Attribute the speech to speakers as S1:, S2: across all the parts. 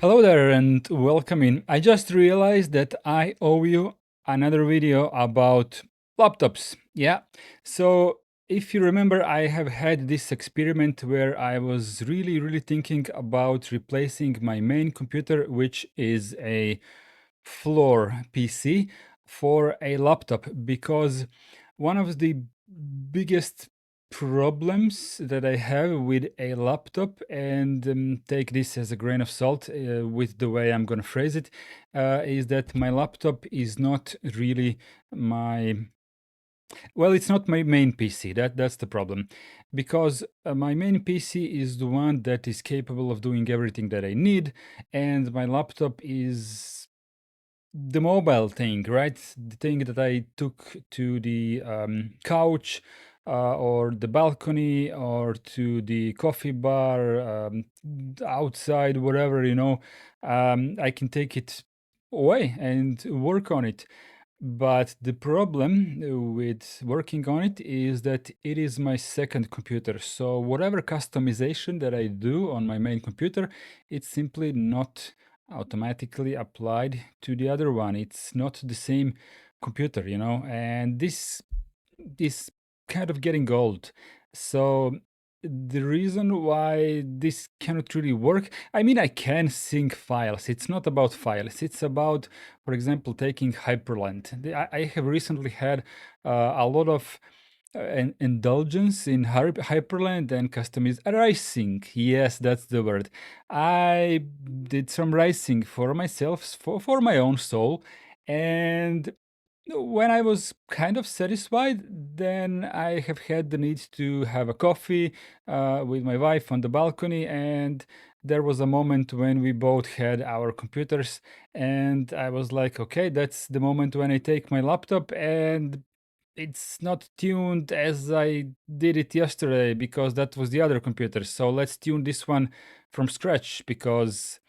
S1: Hello there and welcome in. I just realized that I owe you another video about laptops. Yeah. So, if you remember, I have had this experiment where I was really thinking about replacing my main computer, which is a floor PC, for a laptop because one of the biggest problems that I have with a laptop, and take this as a grain of salt with the way I'm going to phrase it, is that my laptop is not really my well, it's not my main PC. That's the problem, because my main PC is the one that is capable of doing everything that I need, and my laptop is the mobile thing, right? The thing that I took to the couch or the balcony or to the coffee bar, outside, whatever, I can take it away and work on it. But the problem with working on it is that it is my second computer. So whatever customization that I do on my main computer, it's simply not automatically applied to the other one. It's not the same computer, and this is kind of getting old. So the reason why this cannot really work, I mean, I can sync files. It's not about files. It's about, for example, taking Hyperland. I have recently had a lot of indulgence in Hyperland and customize racing. Yes, that's the word. I did some racing for myself, for my own soul, and when I was kind of satisfied, then I have had the need to have a coffee with my wife on the balcony, and there was a moment when we both had our computers, and I was like, okay, that's the moment when I take my laptop, and it's not tuned as I did it yesterday because that was the other computer. So let's tune this one from scratch because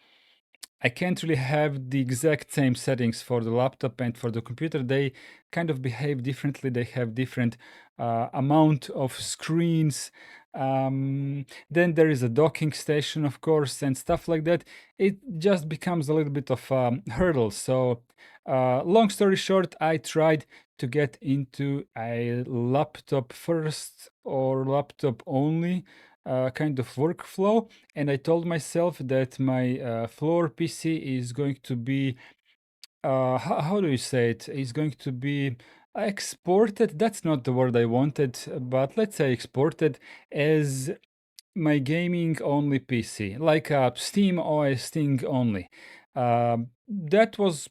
S1: I can't really have the exact same settings for the laptop and for the computer. They kind of behave differently. They have different amount of screens. Then there is a docking station, of course, and stuff like that. It just becomes a little bit of a hurdle. So, long story short, I tried to get into a laptop first or laptop only kind of workflow, and I told myself that my floor PC is going to be, how do you say it? Is going to be exported. That's not the word I wanted, but let's say exported as my gaming only PC, like a Steam OS thing only. That was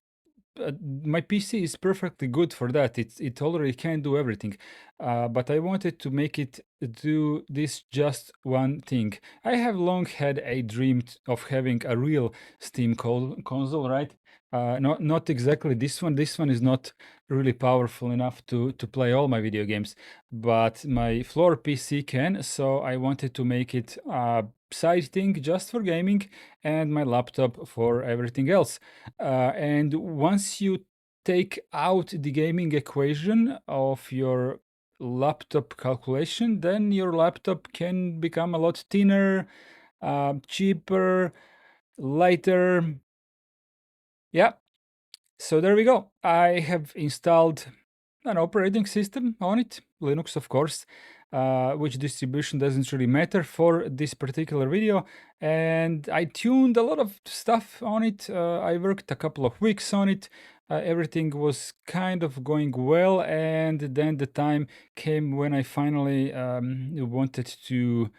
S1: my PC is perfectly good for that. It already can do everything, but I wanted to make it do this just one thing. I have long had a dream of having a real Steam console, right? Not exactly this one. This one is not really powerful enough to play all my video games, but my floor PC can. So I wanted to make it a side thing just for gaming, and my laptop for everything else. And once you take out the gaming equation of your laptop calculation, then your laptop can become a lot thinner, cheaper, lighter. Yeah, so there we go. I have installed an operating system on it, Linux, of course, which distribution doesn't really matter for this particular video. And I tuned a lot of stuff on it. I worked a couple of weeks on it. Everything was kind of going well, and then the time came when I finally wanted to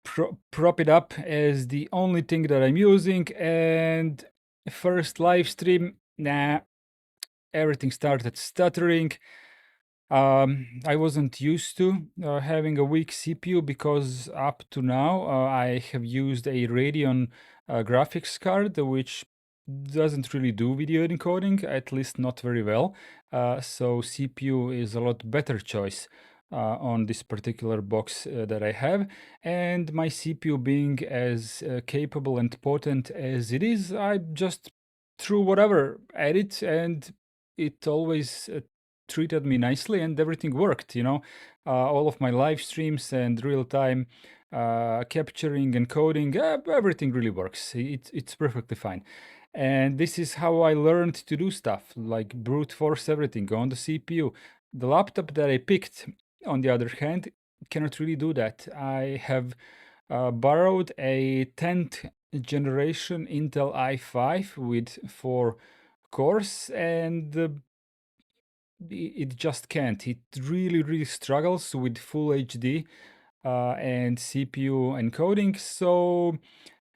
S1: prop it up as the only thing that I'm using. And first live stream, nah, everything started stuttering. I wasn't used to having a weak CPU because up to now I have used a Radeon graphics card, which doesn't really do video encoding, at least not very well. So CPU is a lot better choice. on this particular box that I have. And my CPU being as capable and potent as it is, I just threw whatever at it, and it always treated me nicely, and everything worked. All of my live streams and real time capturing and coding, everything really works. It's perfectly fine. And this is how I learned to do stuff like brute force everything on the CPU. The laptop that I picked, on the other hand, cannot really do that. I have borrowed a 10th generation Intel i5 with 4 cores, and it just can't. It really, really struggles with full HD and CPU encoding. So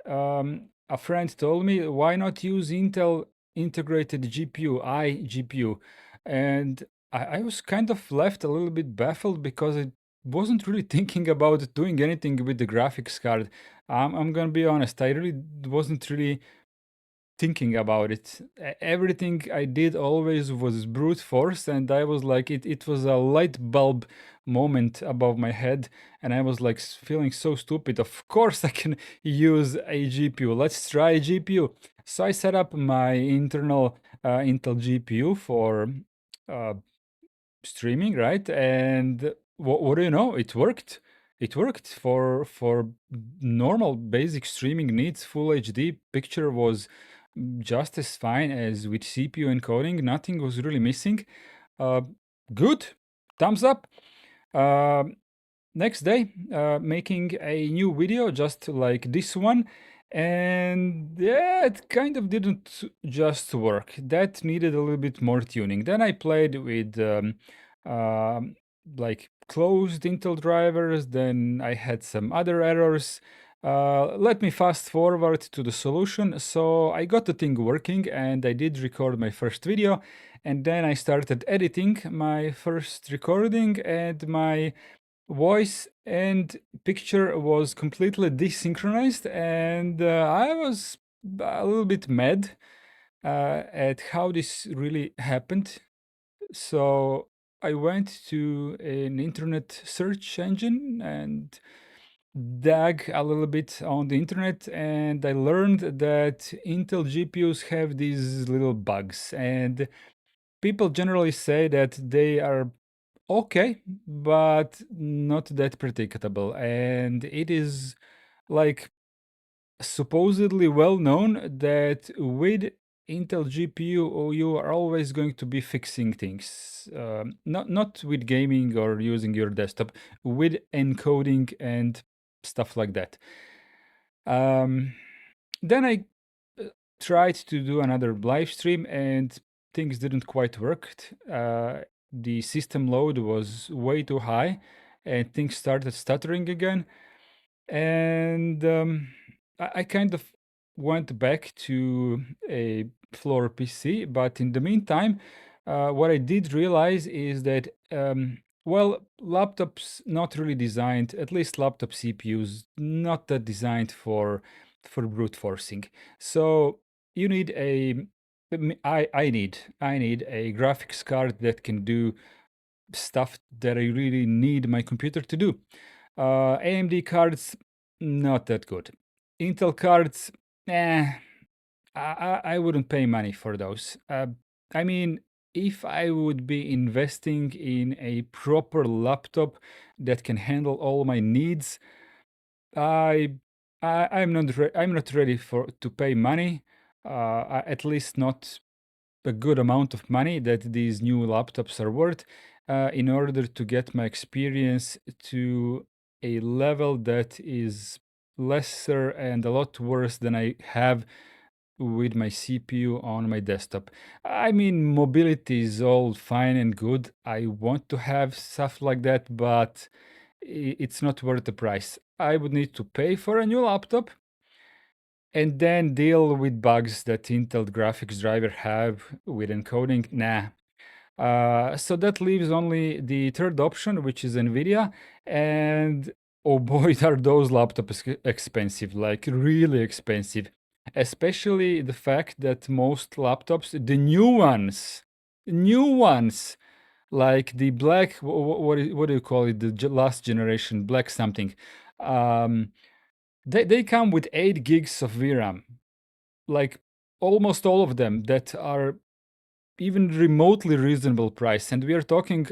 S1: a friend told me, why not use Intel integrated GPU, iGPU? And I was kind of left a little bit baffled because I wasn't really thinking about doing anything with the graphics card. I'm gonna be honest, I really wasn't really thinking about it. Everything I did always was brute force, and I was like, it was a light bulb moment above my head, and I was like feeling so stupid. Of course, I can use a GPU. Let's try a GPU. So I set up my internal Intel GPU for uh, streaming, right? And what do you know? It worked. It worked for normal basic streaming needs. Full HD picture was just as fine as with CPU encoding. Nothing was really missing. Uh, Good. Thumbs up. Um Next day, making a new video just like this one, and yeah, it kind of didn't just work. That needed a little bit more tuning. Then I played with um, like closed Intel drivers. Then I had some other errors. Let me fast forward to the solution. So I got the thing working, and I did record my first video, and then I started editing my first recording, and my voice and picture was completely desynchronized, and I was a little bit mad at how this really happened. So I went to an internet search engine and dug a little bit on the internet, and I learned that Intel GPUs have these little bugs, and people generally say that they are okay, but not that predictable. And it is like supposedly well known that with Intel GPU, you are always going to be fixing things. Not with gaming or using your desktop, with encoding and stuff like that. Um, then I tried to do another live stream, and things didn't quite work. The system load was way too high, and things started stuttering again. And I kind of went back to a floor PC, but in the meantime, what I did realize is that well, laptops not really designed, at least laptop CPUs, not that designed for brute forcing. So you need I need a graphics card that can do stuff that I really need my computer to do. AMD cards, not that good. Intel cards, eh, I wouldn't pay money for those. I mean, if I would be investing in a proper laptop that can handle all my needs, I, I'm not ready for to pay money. At least not a good amount of money that these new laptops are worth, in order to get my experience to a level that is lesser and a lot worse than I have with my CPU on my desktop. I mean, mobility is all fine and good. I want to have stuff like that, but it's not worth the price. I would need to pay for a new laptop and then deal with bugs that Intel graphics driver have with encoding. Nah. So that leaves only the third option, which is Nvidia. And oh boy, are those laptops expensive, like really expensive. Especially the fact that most laptops, the new ones, like the black, what do you call it? The last generation, black something. Um, they come with 8 gigs of VRAM, like almost all of them that are even remotely reasonable price, and we are talking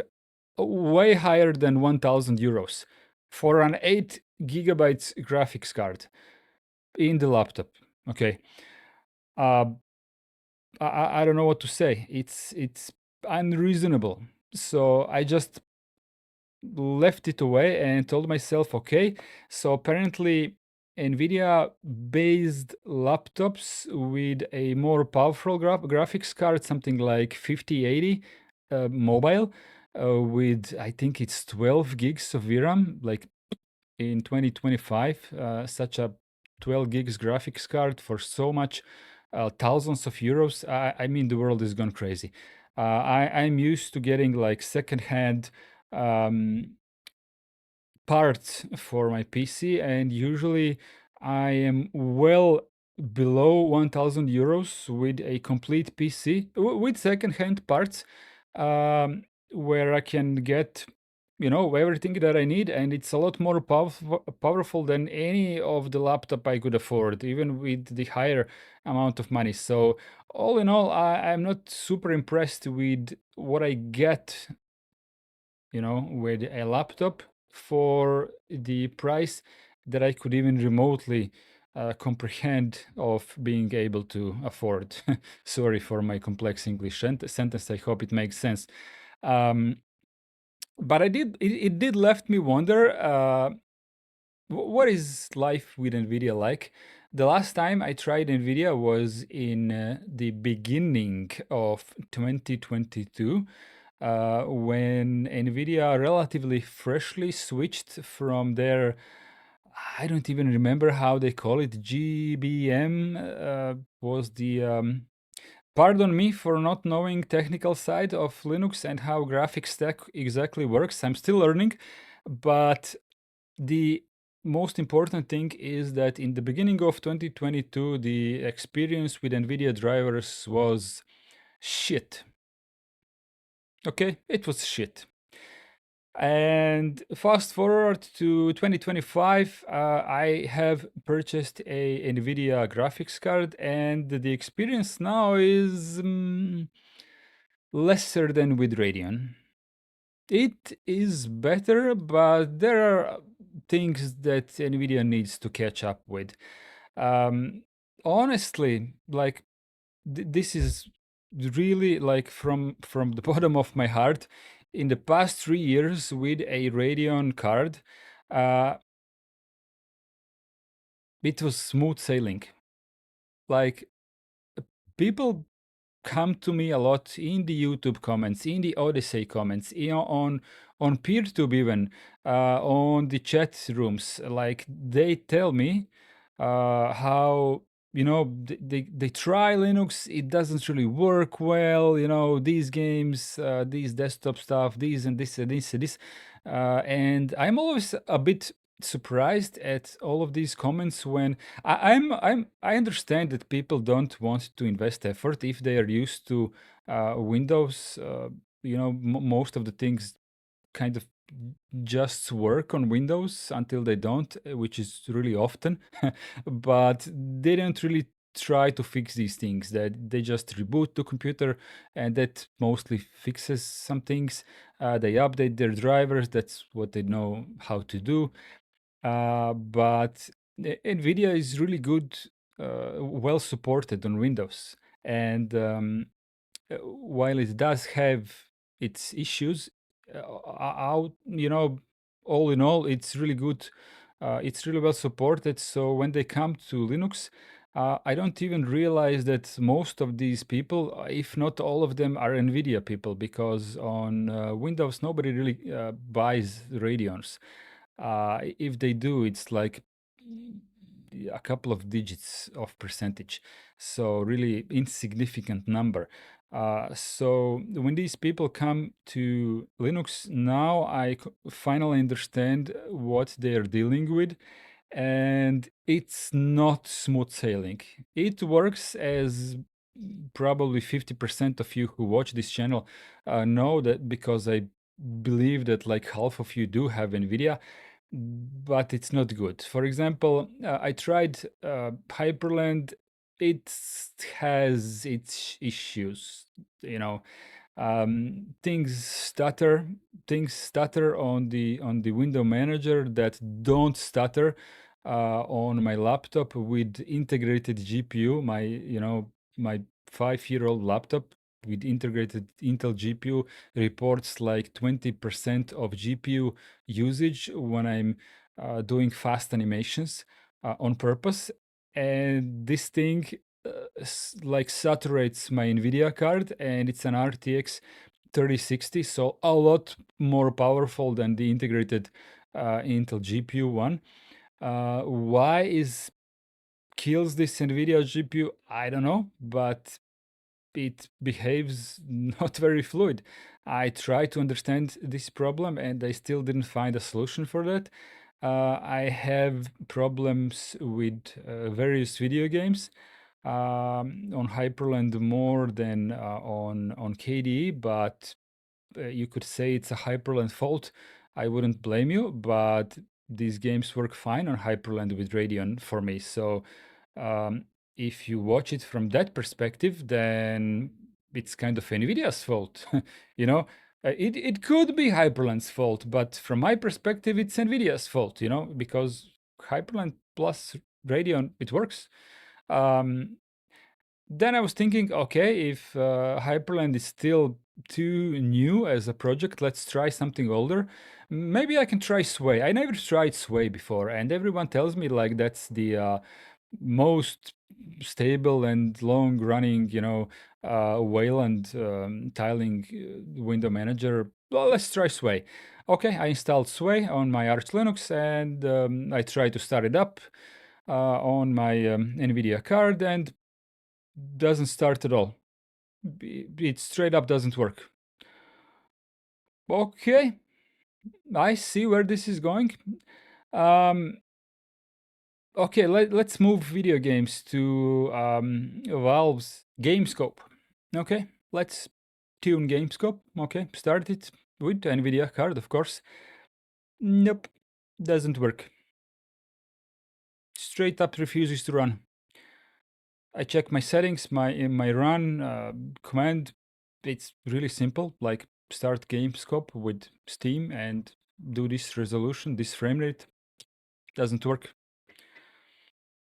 S1: way higher than 1,000 euros for an 8 gigabytes graphics card in the laptop. Okay, uh, I don't know what to say. It's unreasonable. So I just left it away and told myself, okay, so apparently Nvidia based laptops with a more powerful graphics card, something like 5080 mobile, with I think it's 12 gigs of VRAM, like in 2025, such a 12 gigs graphics card for so much, thousands of euros. I mean, the world is gone crazy. I'm used to getting like secondhand um, parts for my PC, and usually I am well below 1,000 euros with a complete PC with secondhand parts, where I can get, everything that I need, and it's a lot more powerful than any of the laptop I could afford, even with the higher amount of money. So all in all, I'm not super impressed with what I get, with a laptop for the price that I could even remotely comprehend of being able to afford. Sorry for my complex English sentence. I hope it makes sense. Um, but it did left me wonder, what is life with Nvidia like? The last time I tried Nvidia was in the beginning of 2022, when Nvidia relatively freshly switched from their, I don't even remember how they call it, GBM, was the, pardon me for not knowing technical side of Linux and how graphics stack exactly works. I'm still learning, but the most important thing is that in the beginning of 2022, the experience with NVIDIA drivers was shit. Okay, it was shit. And fast forward to 2025, I have purchased a NVIDIA graphics card, and the experience now is lesser than with Radeon. It is better, but there are things that NVIDIA needs to catch up with. Um, Honestly, like this is really like from the bottom of my heart. In the past 3 years, with a Radeon card, uh, it was smooth sailing. Like people come to me a lot in the YouTube comments, in the Odyssey comments, on PeerTube even, on the chat rooms. Like they tell me how they try Linux, it doesn't really work well. These games, these desktop stuff, these and this and this and this, and I'm always a bit surprised at all of these comments when I understand that people don't want to invest effort if they are used to Windows. Most of the things kind of just work on Windows until they don't, which is really often. But they don't really try to fix these things. That they just reboot the computer, and that mostly fixes some things. They update their drivers. That's what they know how to do. But NVIDIA is really good, well supported on Windows. And while it does have its issues, out, all in all, it's really good. It's really well supported. So when they come to Linux, I don't even realize that most of these people, if not all of them, are NVIDIA people, because on Windows, nobody really buys Radeons. If they do, it's like a couple of digits of percentage, so really insignificant number. So when these people come to Linux, now I finally understand what they are dealing with, and it's not smooth sailing. It works as probably 50% of you who watch this channel know that, because I believe that like half of you do have Nvidia, but it's not good. For example, I tried Hyperland. It has its issues, you know. Things stutter. Things stutter on the window manager that don't stutter on my laptop with integrated GPU. My, my 5-year-old laptop with integrated Intel GPU reports like 20% of GPU usage when I'm doing fast animations on purpose. And this thing like saturates my Nvidia card, and it's an RTX 3060, so a lot more powerful than the integrated Intel GPU one. Why is kills this Nvidia GPU? I don't know, but it behaves not very fluid. I tried to understand this problem and I still didn't find a solution for that. I have problems with various video games on Hyperland more than on KDE, but you could say it's a Hyperland fault. I wouldn't blame you, but these games work fine on Hyperland with Radeon for me. So um, if you watch it from that perspective, then it's kind of Nvidia's fault. you know, it could be Hyperland's fault, but from my perspective, it's Nvidia's fault. Because Hyperland plus Radeon, it works. Um, then I was thinking, okay, if Hyperland is still too new as a project, let's try something older. Maybe I can try Sway. I never tried Sway before, and everyone tells me like that's the most stable and long-running, Wayland tiling window manager. Well, let's try Sway. Okay, I installed Sway on my Arch Linux, and I tried to start it up on my NVIDIA card, and doesn't start at all. It straight up doesn't work. Okay, I see where this is going. Um, okay, let's move video games to Valve's GameScope. Okay, let's tune GameScope. Okay, start it with NVIDIA card, of course. Nope, doesn't work. Straight up refuses to run. I check my settings, my run command. It's really simple, like start GameScope with Steam and do this resolution, this frame rate. Doesn't work.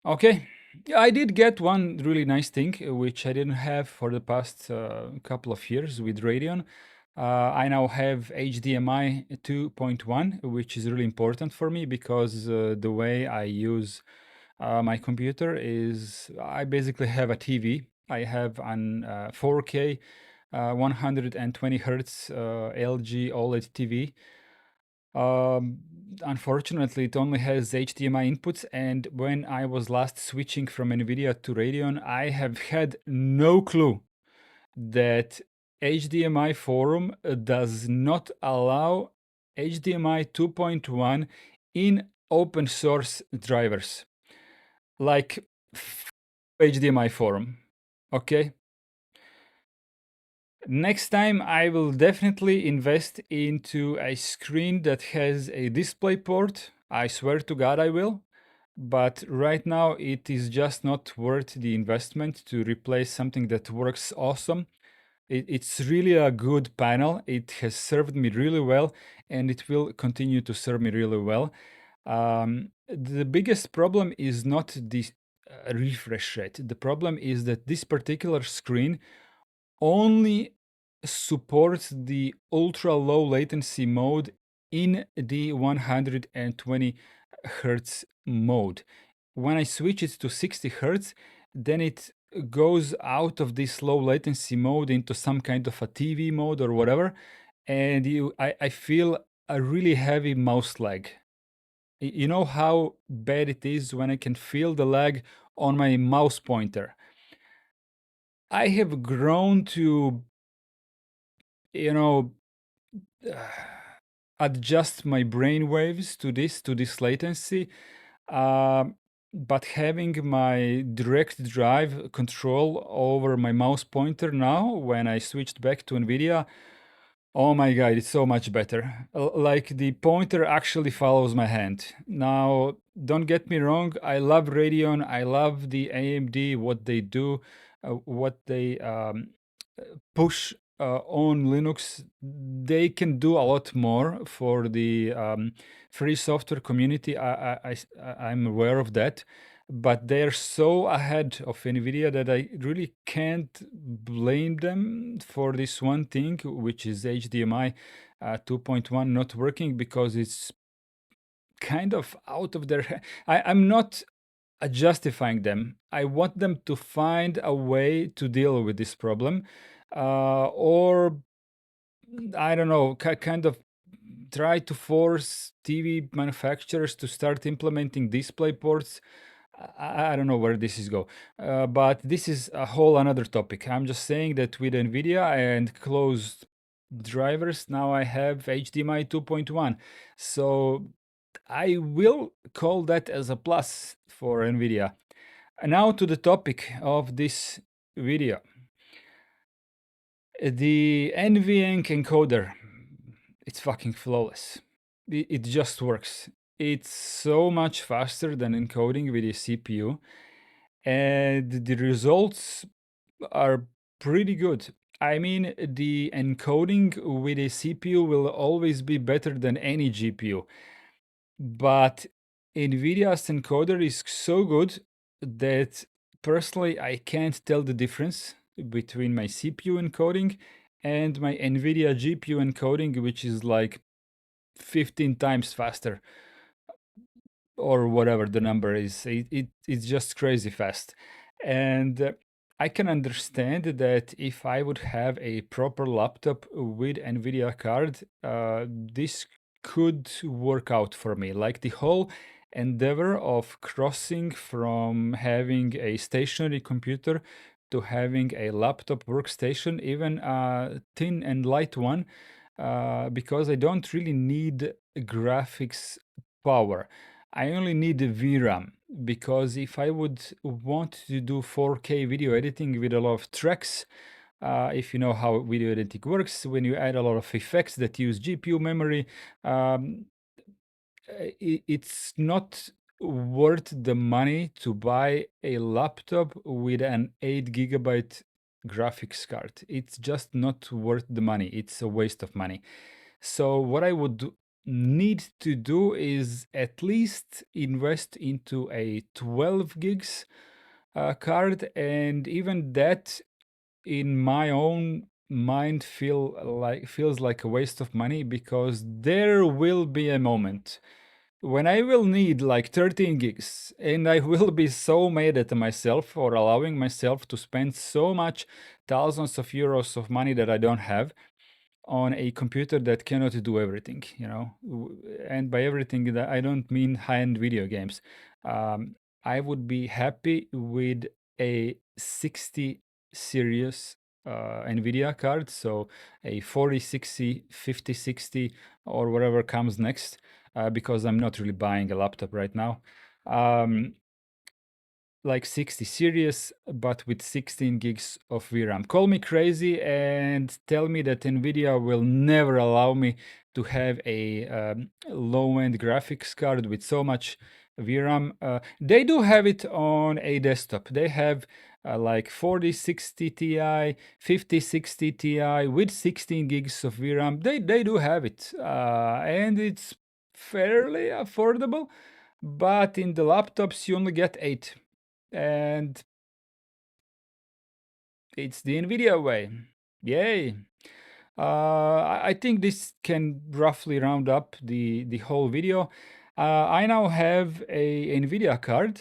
S1: Okay, I did get one really nice thing, which I didn't have for the past couple of years with Radeon. I now have HDMI 2.1, which is really important for me because the way I use my computer is I basically have a TV. I have an 4K 120 hertz LG OLED TV. Um, Unfortunately, it only has HDMI inputs, and when I was last switching from NVIDIA to Radeon, I have had no clue that HDMI forum does not allow HDMI 2.1 in open source drivers, like HDMI forum. Okay, next time I will definitely invest into a screen that has a display port. I swear to God I will. But right now it is just not worth the investment to replace something that works awesome. It's really a good panel. It has served me really well, and it will continue to serve me really well. The biggest problem is not the refresh rate. The problem is that this particular screen only supports the ultra low latency mode in the 120 hertz mode. When I switch it to 60 hertz, then it goes out of this low latency mode into some kind of a TV mode or whatever, and I feel a really heavy mouse lag. You know how bad it is when I can feel the lag on my mouse pointer. I have grown to, you know, adjust my brain waves to this latency. Um, but having my direct drive control over my mouse pointer now, when I switched back to Nvidia, oh my God, it's so much better. Like the pointer actually follows my hand. Now, don't get me wrong, I love Radeon, I love the AMD, what they do, what they push on Linux. They can do a lot more for the free software community. I'm aware of that. But they're so ahead of NVIDIA that I really can't blame them for this one thing, which is HDMI 2.1 not working, because it's kind of out of their I'm not justifying them. I want them to find a way to deal with this problem, or I don't know, kind of try to force TV manufacturers to start implementing display ports. I don't know where this is go, but this is a whole another topic. I'm just saying that with NVIDIA and closed drivers, now I have HDMI 2.1. So I will call that as a plus for NVIDIA. Now to the topic of this video. The NVENC encoder, it's fucking flawless. It just works. It's so much faster than encoding with a CPU, and the results are pretty good. I mean, the encoding with a CPU will always be better than any GPU. But NVIDIA's encoder is so good that personally I can't tell the difference between my CPU encoding and my NVIDIA GPU encoding, which is like 15 times faster or whatever the number is. It's just crazy fast. And I can understand that if I would have a proper laptop with NVIDIA card, this could work out for me. Like the whole endeavor of crossing from having a stationary computer to having a laptop workstation, even a thin and light one, because I don't really need graphics power. I only need the VRAM, because if I would want to do 4K video editing with a lot of tracks, if you know how video editing works, when you add a lot of effects that use GPU memory, um, it's not worth the money to buy a laptop with an 8 GB graphics card. It's just not worth the money. It's a waste of money. So what I would need to do is at least invest into a 12 gigs card, and even that in my own mind feels like a waste of money, because there will be a moment when I will need like 13 gigs, and I will be so mad at myself for allowing myself to spend so much thousands of euros of money that I don't have on a computer that cannot do everything, you know. And by everything, that I don't mean high-end video games. Um, I would be happy with a 60 series Nvidia card, so a 4060, 5060, or whatever comes next, because I'm not really buying a laptop right now. Um, like 60 series, but with 16 gigs of VRAM. Call me crazy and tell me that NVIDIA will never allow me to have a low-end graphics card with so much VRAM. They do have it on a desktop. They have like 4060 Ti, 5060 Ti with 16 gigs of VRAM. They do have it, and it's fairly affordable. But in the laptops, you only get 8, and it's the Nvidia way. Yay! I think this can roughly round up the whole video. I now have a Nvidia card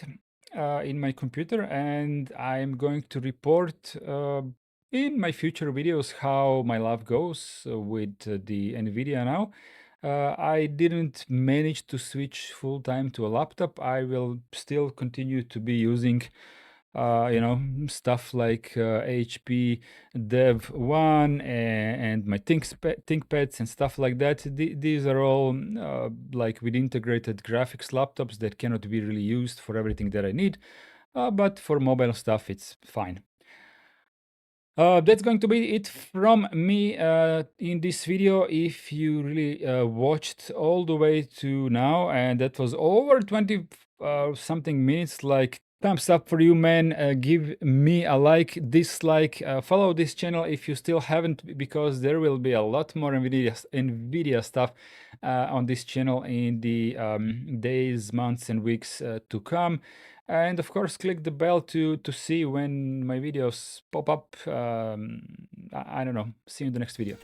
S1: in my computer, and I'm going to report in my future videos how my life goes with the Nvidia now. I didn't manage to switch full time to a laptop. I will still continue to be using stuff like HP Dev One and my ThinkPads and stuff like that. These are all like with integrated graphics laptops that cannot be really used for everything that I need, but for mobile stuff, it's fine. That's going to be it from me in this video. If you really watched all the way to now, and that was over 20 something minutes, like, thumbs up for you, man. Give me a like, dislike, follow this channel if you still haven't, because there will be a lot more Nvidia stuff on this channel in the days, months, and weeks to come. And of course, click the bell to see when my videos pop up. I don't know. See you in the next video.